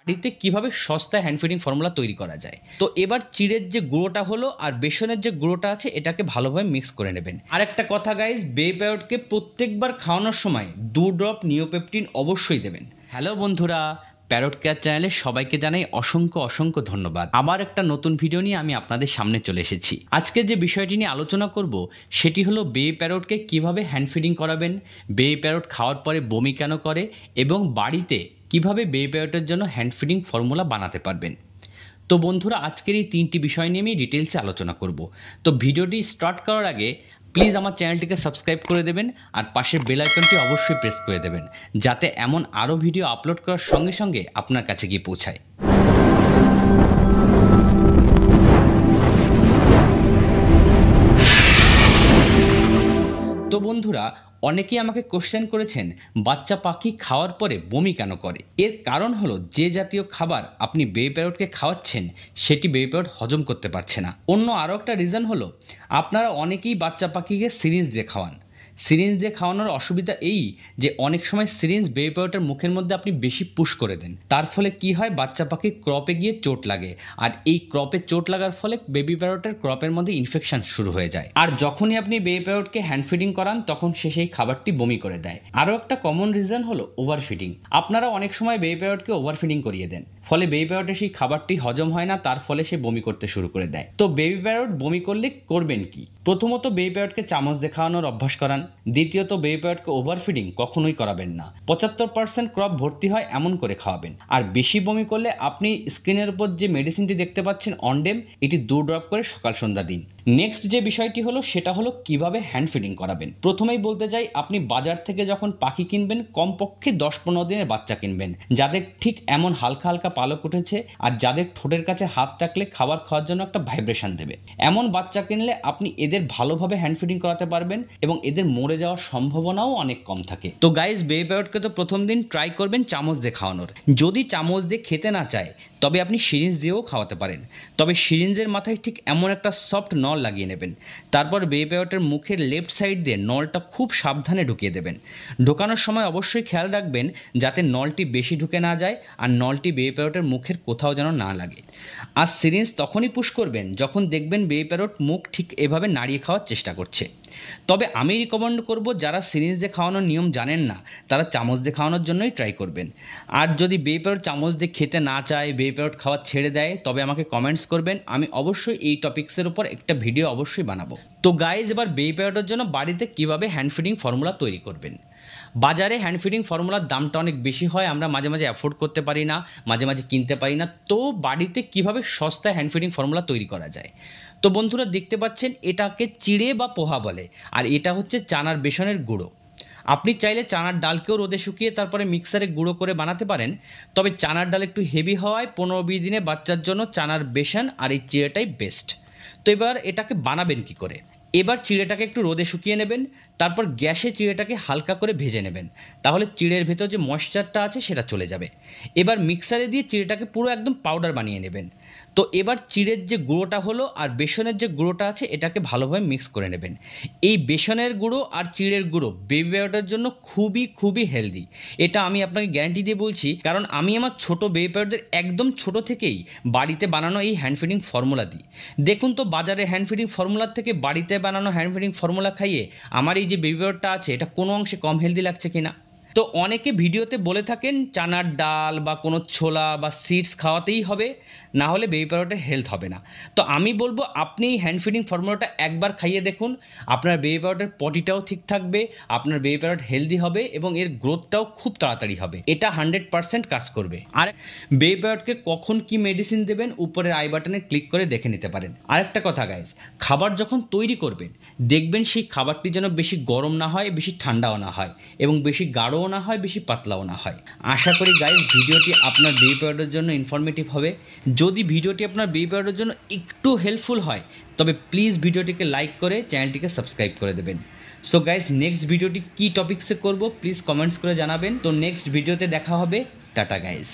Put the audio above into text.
বাড়িতে কিভাবে সস্তায় হ্যান্ড ফিডিং ফর্মুলা তৈরি করা যায়। তো এবার চিড়ের যে গুঁড়োটা হলো আর বেসনের যে গুঁড়োটা আছে এটাকে ভালোভাবে মিক্স করে নেবেন। আর একটা কথা গাইজ, বেবি প্যারটকে প্রত্যেকবার খাওয়ানোর সময় 2 ড্রপ নিওপেপটিন অবশ্যই দেবেন। হ্যালো বন্ধুরা, প্যারট কেয়ার চ্যানেলে সবাইকে জানাই অসংখ্য অসংখ্য ধন্যবাদ। আবার একটা নতুন ভিডিও নিয়ে আমি আপনাদের সামনে চলে এসেছি। আজকে যে বিষয়টি নিয়ে আলোচনা করব সেটি হলো বেবি প্যারটকে কিভাবে হ্যান্ড ফিডিং করাবেন, বেবি প্যারট খাওয়ার পরে বমি কেন করে এবং বাড়িতে কিভাবে বেবি প্যারটের জন্য হ্যান্ড ফিডিং ফর্মুলা বানাতে পারবেন। তো বন্ধুরা, আজকের এই 3টি বিষয় নিয়ে আমি ডিটেলসে আলোচনা করব। তো ভিডিওটি স্টার্ট করার আগে প্লিজ আমার চ্যানেলটিকে সাবস্ক্রাইব করে দেবেন আর পাশের বেল আইকনটি অবশ্যই প্রেস করে দেবেন, যাতে এমন আরও ভিডিও আপলোড করার সঙ্গে সঙ্গে আপনার কাছে গিয়ে পৌঁছায়। তো বন্ধুরা, অনেকেই আমাকে কোশ্চেন করেছেন বাচ্চা পাখি খাওয়ার পরে বমি কেন করে। এর কারণ হলো যে জাতীয় খাবার আপনি বেবি প্যারটকে খাওয়াচ্ছেন সেটি বেবি প্যারট হজম করতে পারছে না। অন্য আরও একটা রিজন হলো আপনারা অনেকেই বাচ্চা পাখিকে সিরিঞ্জ দিয়ে খাওয়ান। সিরিঞ্জ দিয়ে খাওয়ানোর অসুবিধা এই যে অনেক সময় সিরিঞ্জ বেবি প্যারটের মুখের মধ্যে আপনি বেশি পুশ করে দেন, তার ফলে কি হয়, বাচ্চা পাখির ক্রপে গিয়ে চোট লাগে, আর এই ক্রপে চোট লাগার ফলে বেবি প্যারটের ক্রপের মধ্যে ইনফেকশন শুরু হয়ে যায়। আর যখনই আপনি বেবি প্যারটকে হ্যান্ড ফিডিং করান তখন সে সেই খাবারটি বমি করে দেয়। আরও একটা কমন রিজন হলো ওভার ফিডিং। আপনারা অনেক সময় বেবি প্যারটকে ওভার ফিডিং করিয়ে দেন, ফলে বেবি প্যারটের সেই খাবারটি হজম হয় না, তার ফলে সে বমি করতে শুরু করে দেয়। তো বেবি প্যারট বমি করলে করবেন কি? প্রথমত বেবি প্যারটকে চামচ দিয়ে খাওয়ানোর অভ্যাস করান। দ্বিতীয়ত বেবি প্যারটকে ওভার ফিডিং কখনোই করাবেন না। 75% ক্রপ ভর্তি হয় এমন করে খাওয়াবেন। আর বেশি বমি করলে আপনি স্ক্রিনের উপর যে মেডিসিনটি দেখতে পাচ্ছেন অনডেম, এটি 2 ড্রপ করে সকাল সন্ধ্যা দিন। নেক্সট যে বিষয়টি হলো সেটা হলো কিভাবে হ্যান্ড ফিডিং করাবেন। প্রথমেই বলতে চাই, আপনি বাজার থেকে যখন পাখি কিনবেন কমপক্ষে 10-15 দিনের বাচ্চা কিনবেন, যাদের ঠিক এমন হালকা হালকা পালক উঠেছে আর যাদের ঠোঁটের কাছে হাত রাখলে খাবার খাওয়ার জন্য একটা ভাইব্রেশন দেবে। এমন বাচ্চা কিনলে আপনি এদের ভালোভাবে হ্যান্ড ফিডিং করাতে পারবেন এবং এদের মরে যাওয়ার সম্ভাবনাও অনেক কম থাকে। তো গাইজ, বেবি প্যারটকে তো প্রথম দিন ট্রাই করবেন চামচ দিয়ে খাওয়ানোর। যদি চামচ দিয়ে খেতে না চায় তবে আপনি সিরিঞ্জ দিয়েও খাওয়াতে পারেন, তবে সিরিঞ্জের মাথায় ঠিক এমন একটা সফট নল লাগিয়ে নেবেন। তারপর বেবি প্যারটের মুখের লেফট সাইড দিয়ে নলটা খুব সাবধানে ঢুকিয়ে দেবেন। ঢোকানোর সময় অবশ্যই খেয়াল রাখবেন যাতে নলটি বেশি ঢুকে না যায় আর নলটি বেবি প্যারটের মুখের কোথাও যেন না লাগে। আর সিরিঞ্জ তখনই পুশ করবেন যখন দেখবেন বেবি প্যারট মুখ ঠিক এভাবে নাড়িয়ে খাওয়ার চেষ্টা করছে। তবে আমি রিকমেন্ড করব যারা সিরিঞ্জ দিয়ে খাওয়ানোর নিয়ম জানেন না তারা চামচ দিয়ে খাওয়ানোর জন্যই ট্রাই করবেন। আর যদি বেবি প্যারট চামচ দিয়ে খেতে না চায়, বেবি প্যারট খাওয়া ছেড়ে দেয়, তবে আমাকে কমেন্টস করবেন, আমি অবশ্যই এই টপিক্সের উপর একটা ভিডিও অবশ্যই বানাবো। তো গাইজ, এবার বেবি প্যারটের জন্য বাড়িতে কিভাবে হ্যান্ড ফিডিং ফর্মুলা তৈরি করবেন। বাজারে হ্যান্ড ফিডিং ফর্মুলার দামটা অনেক বেশি হয়, আমরা মাঝে মাঝে অ্যাফোর্ড করতে পারি না, মাঝে মাঝে কিনতে পারি না। তো বাড়িতে কিভাবে সস্তায় হ্যান্ড ফিডিং ফর্মুলা তৈরি করা যায়। তো বন্ধুরা, দেখতে পাচ্ছেন এটাকে চিড়ে বা পোহা বলে, আর এটা হচ্ছে চানার বেসনের গুঁড়ো। আপনি চাইলে চানার ডালকেও রোদে শুকিয়ে তারপরে মিক্সারে গুঁড়ো করে বানাতে পারেন, তবে চানার ডাল একটু হেভি হওয়ায় 15-20 দিনে বাচ্চার জন্য চানার বেসন আর এই চিড়েটাই বেস্ট। তো এবার এটাকে বানাবেন কি করে। এবার চিড়েটাকে একটু রোদে শুকিয়ে নেবেন, তারপর গ্যাসে চিড়েটাকে হালকা করে ভেজে নেবেন, তাহলে চিড়ের ভেতর যে ময়েশ্চারটা আছে সেটা চলে যাবে। এবার মিক্সারে দিয়ে চিড়েটাকে পুরো একদম পাউডার বানিয়ে নেবেন। তো এবার চিড়ের যে গুঁড়োটা হলো আর বেসনের যে গুঁড়োটা আছে এটাকে ভালোভাবে মিক্স করে নেবেন। এই বেসনের গুঁড়ো আর চিড়ের গুঁড়ো বেবি প্যারটের জন্য খুবই খুবই হেলদি, এটা আমি আপনাকে গ্যারান্টি দিয়ে বলছি, কারণ আমি আমার ছোট বেবি প্যারটদের একদম ছোট থেকেই বাড়িতে বানানো এই হ্যান্ড ফিডিং ফর্মুলা দিই। দেখুন তো বাজারে হ্যান্ড ফিডিং ফর্মুলার থেকে বাড়িতে বানানো হ্যান্ড ফিডিং ফর্মুলা খাইয়ে আমার এই যে বেবি প্যারটটা আছে এটা কোনো অংশে কম হেলদি লাগছে কিনা। তো অনেকে ভিডিওতে বলে থাকেন চানার ডাল বা কোনো ছোলা বা সিডস খাওয়াতেই হবে, না হলে বেবি প্যারটের হেলথ হবে না। তো আমি বলবো আপনি হ্যান্ড ফিডিং ফর্মুলাটা একবার খাইয়ে দেখুন, আপনার বেবি প্যারটের পটিটাও ঠিক থাকবে, আপনার বেবি প্যারট হেলদি হবে এবং এর গ্রোথটাও খুব তাড়াতাড়ি হবে। এটা 100% কাজ করবে। আর বেবি প্যারটকে কখন কি মেডিসিন দেবেন উপরের আই বাটনে ক্লিক করে দেখে নিতে পারেন। আরেকটা কথা গাইজ, খাবার যখন তৈরি করবেন দেখবেন সেই খাবারটি যেন বেশি গরম না হয়, বেশি ঠান্ডাও না হয় এবং বেশি গাঢ় না হয়, বেশি পাতলাও না হয়। আশা করি গাইজ ভিডিওটি আপনার বেবি প্যারটের জন্য ইনফরমেটিভ হবে। যদি ভিডিওটি আপনার বেবি প্যারটের জন্য একটু হেল্পফুল হয় তবে প্লিজ ভিডিওটিকে লাইক করে চ্যানেলটিকে সাবস্ক্রাইব করে দেবেন। সো গাইজ, নেক্সট ভিডিওটি কী টপিক্সে করব প্লিজ কমেন্টস করে জানাবেন। তো নেক্সট ভিডিওতে দেখা হবে। Tata guys.